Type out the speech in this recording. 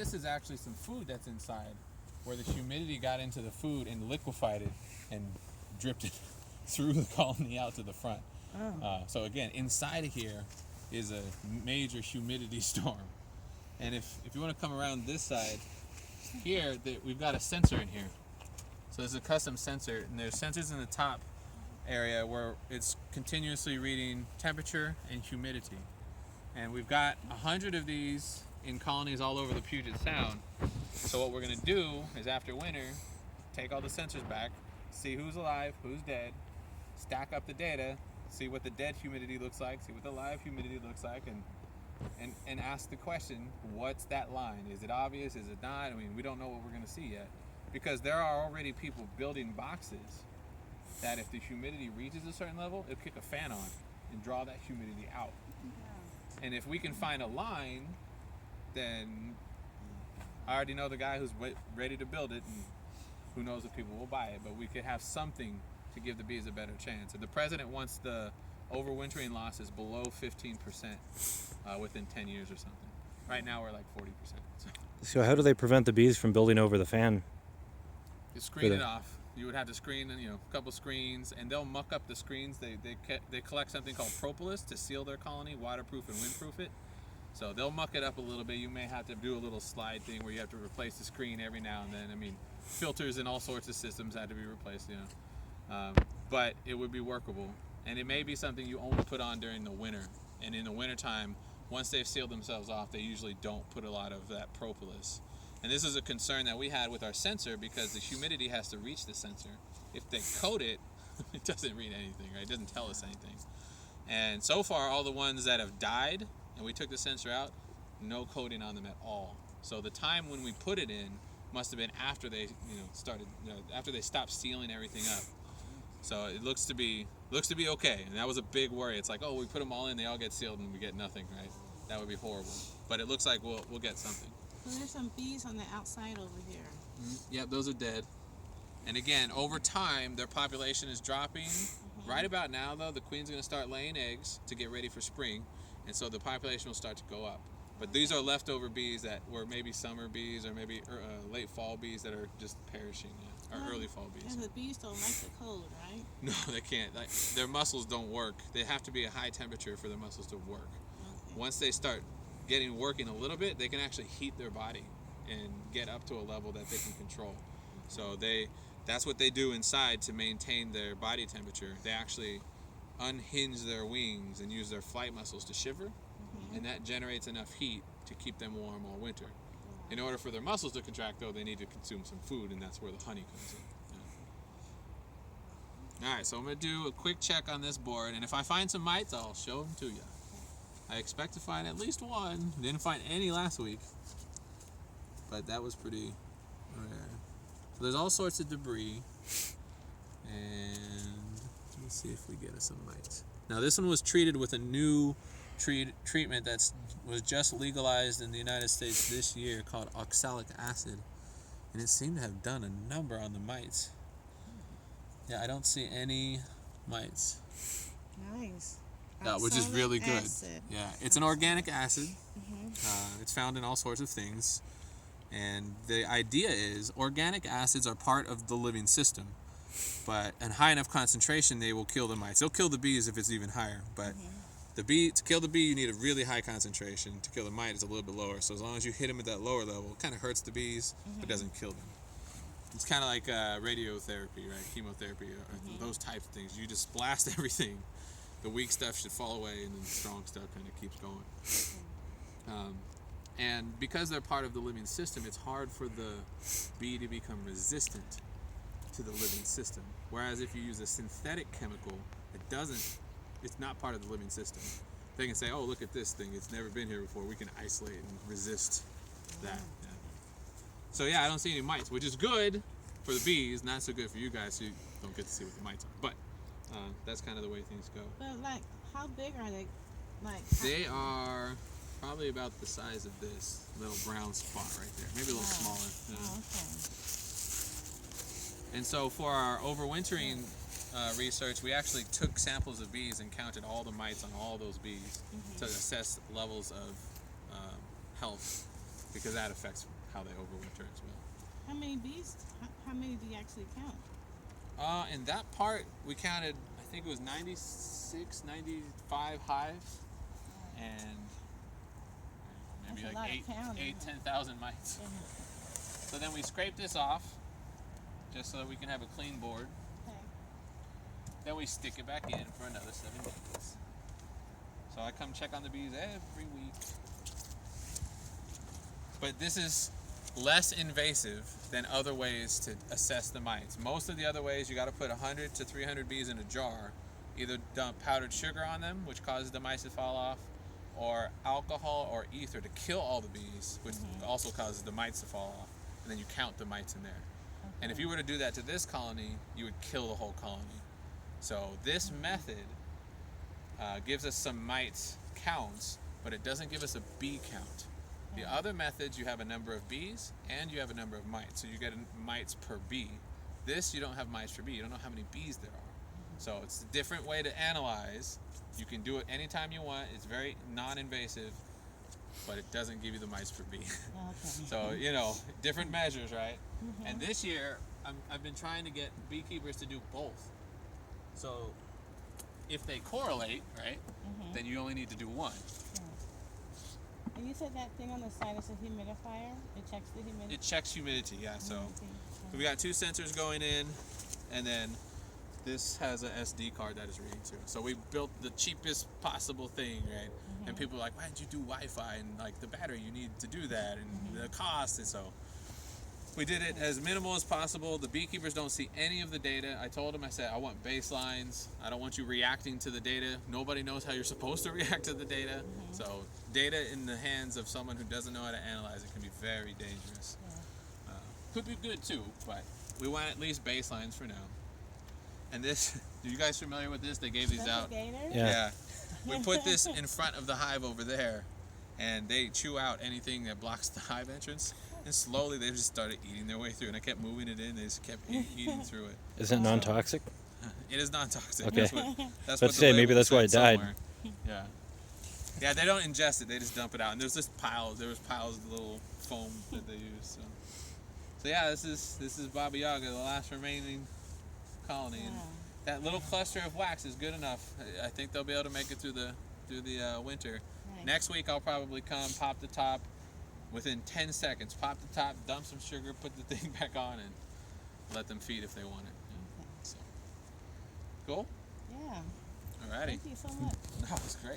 this is actually some food that's inside, where the humidity got into the food and liquefied it and dripped it through the colony out to the front. So again, inside of here is a major humidity storm. And if you want to come around this side, here we've got a sensor in here. So there's a custom sensor, and there's sensors in the top area where it's continuously reading temperature and humidity. And we've got 100 of these in colonies all over the Puget Sound. So what we're going to do is after winter, take all the sensors back, see who's alive, who's dead, stack up the data, see what the dead humidity looks like, see what the live humidity looks like, and ask the question, what's that line? Is it obvious? Is it not? I mean, we don't know what we're going to see yet. Because there are already people building boxes that if the humidity reaches a certain level, it'll kick a fan on and draw that humidity out. Yeah. And if we can find a line, then I already know the guy who's ready to build it, and who knows if people will buy it, but we could have something to give the bees a better chance. And the president wants the overwintering losses below 15% within 10 years or something. Right now we're like 40%. So how do they prevent the bees from building over the fan? You screen it off. You would have to screen, a couple screens, and they'll muck up the screens. They collect something called propolis to seal their colony, waterproof and windproof it. So they'll muck it up a little bit. You may have to do a little slide thing where you have to replace the screen every now and then. I mean, filters and all sorts of systems had to be replaced, but it would be workable. And it may be something you only put on during the winter. And in the wintertime, once they've sealed themselves off, they usually don't put a lot of that propolis. And this is a concern that we had with our sensor because the humidity has to reach the sensor. If they coat it, it doesn't read anything, right? It doesn't tell us anything. And so far, all the ones that have died, and we took the sensor out, no coating on them at all. So the time when we put it in must have been after they, after they stopped sealing everything up. So it looks to be okay. And that was a big worry. It's like, oh, we put them all in, they all get sealed, and we get nothing, right? That would be horrible. But it looks like we'll get something. So there's some bees on the outside over here. Yep, those are dead. And again, over time, their population is dropping. Right about now, though, the queen's going to start laying eggs to get ready for spring, and so the population will start to go up. But these are leftover bees that were maybe summer bees or maybe late fall bees that are just perishing, or early fall bees. And the bees don't like the cold, right? No, they can't. Their muscles don't work. They have to be at high temperature for their muscles to work. Okay. Once they start working a little bit, they can actually heat their body and get up to a level that they can control. So that's what they do inside to maintain their body temperature. They actually unhinge their wings and use their flight muscles to shiver, and that generates enough heat to keep them warm all winter. In order for their muscles to contract, though, they need to consume some food, and that's where the honey comes in. All right, so I'm going to do a quick check on this board, and if I find some mites, I'll show them to you. I expect to find at least one. Didn't find any last week, but that was pretty rare. So there's all sorts of debris, and let's see if we get some mites. Now this one was treated with a new treatment that was just legalized in the United States this year called oxalic acid, and it seemed to have done a number on the mites. Yeah, I don't see any mites. Nice. Which is really good. Acid. Yeah, it's an organic acid. It's found in all sorts of things. And the idea is organic acids are part of the living system. But in high enough concentration, they will kill the mites. They'll kill the bees if it's even higher. But to kill the bee, you need a really high concentration. To kill the mite, it's a little bit lower. So as long as you hit them at that lower level, it kind of hurts the bees, but doesn't kill them. It's kind of like radiotherapy, right? Chemotherapy, or those types of things. You just blast everything. The weak stuff should fall away, and then the strong stuff kind of keeps going. And because they're part of the living system, it's hard for the bee to become resistant to the living system. Whereas if you use a synthetic chemical, it's not part of the living system. They can say, oh, look at this thing. It's never been here before. We can isolate and resist that. Yeah. So yeah, I don't see any mites, which is good for the bees, not so good for you guys who don't get to see what the mites are. But that's kind of the way things go. But how big are they? They are probably about the size of this little brown spot right there, maybe a little smaller. Oh, okay. And so for our overwintering research, we actually took samples of bees and counted all the mites on all those bees to assess levels of health. because that affects how they overwinter as well. How many bees? How many do you actually count? In that part, we counted, I think it was 96, 95 hives, and maybe That's a like lot of counting, huh? 10,000 mites. So then we scrape this off, just so that we can have a clean board. Okay. Then we stick it back in for another 7 days. So I come check on the bees every week. But this is less invasive than other ways to assess the mites. Most of the other ways, you got to put 100 to 300 bees in a jar, either dump powdered sugar on them, which causes the mice to fall off, or alcohol or ether to kill all the bees, which also causes the mites to fall off, and then you count the mites in there. Okay. And if you were to do that to this colony, you would kill the whole colony. So this method gives us some mites counts, but it doesn't give us a bee count. The other methods, you have a number of bees and you have a number of mites. So you get mites per bee. This, you don't have mites per bee. You don't know how many bees there are. So it's a different way to analyze. You can do it anytime you want. It's very non-invasive, but it doesn't give you the mites per bee. Okay. So, you know, different measures, right? And this year, I've been trying to get beekeepers to do both. So if they correlate, right, then you only need to do one. And you said that thing on the side is a humidifier? It checks the humidity? It checks humidity, yeah. So Humidity. we got 2 sensors going in, and then this has an SD card that is reading too. So we built the cheapest possible thing, right? And people are like, why didn't you do Wi-Fi and like the battery? You need to do that and the cost. And so we did it as minimal as possible. The beekeepers don't see any of the data. I told them, I said, I want baselines. I don't want you reacting to the data. Nobody knows how you're supposed to react to the data. So data in the hands of someone who doesn't know how to analyze it can be very dangerous. Could be good too, but we want at least baselines for now. And this, are you guys familiar with this? They gave these out. Gator? Yeah. We put this in front of the hive over there, and they chew out anything that blocks the hive entrance. And slowly they just started eating their way through, and I kept moving it in. They just kept eating through it. Is it non-toxic? It is non-toxic. Okay. That's what Let's the say maybe label that's why said it died. somewhere. Yeah. Yeah, they don't ingest it. They just dump it out. And there's just piles. There was piles of little foam that they use. So yeah, this is Baba Yaga, the last remaining colony. And that little cluster of wax is good enough. I think they'll be able to make it through the winter. Nice. Next week I'll probably come, pop the top. Within 10 seconds, pop the top, dump some sugar, put the thing back on, and let them feed if they want it. So, cool? Yeah. Alrighty. Thank you so much. That was great.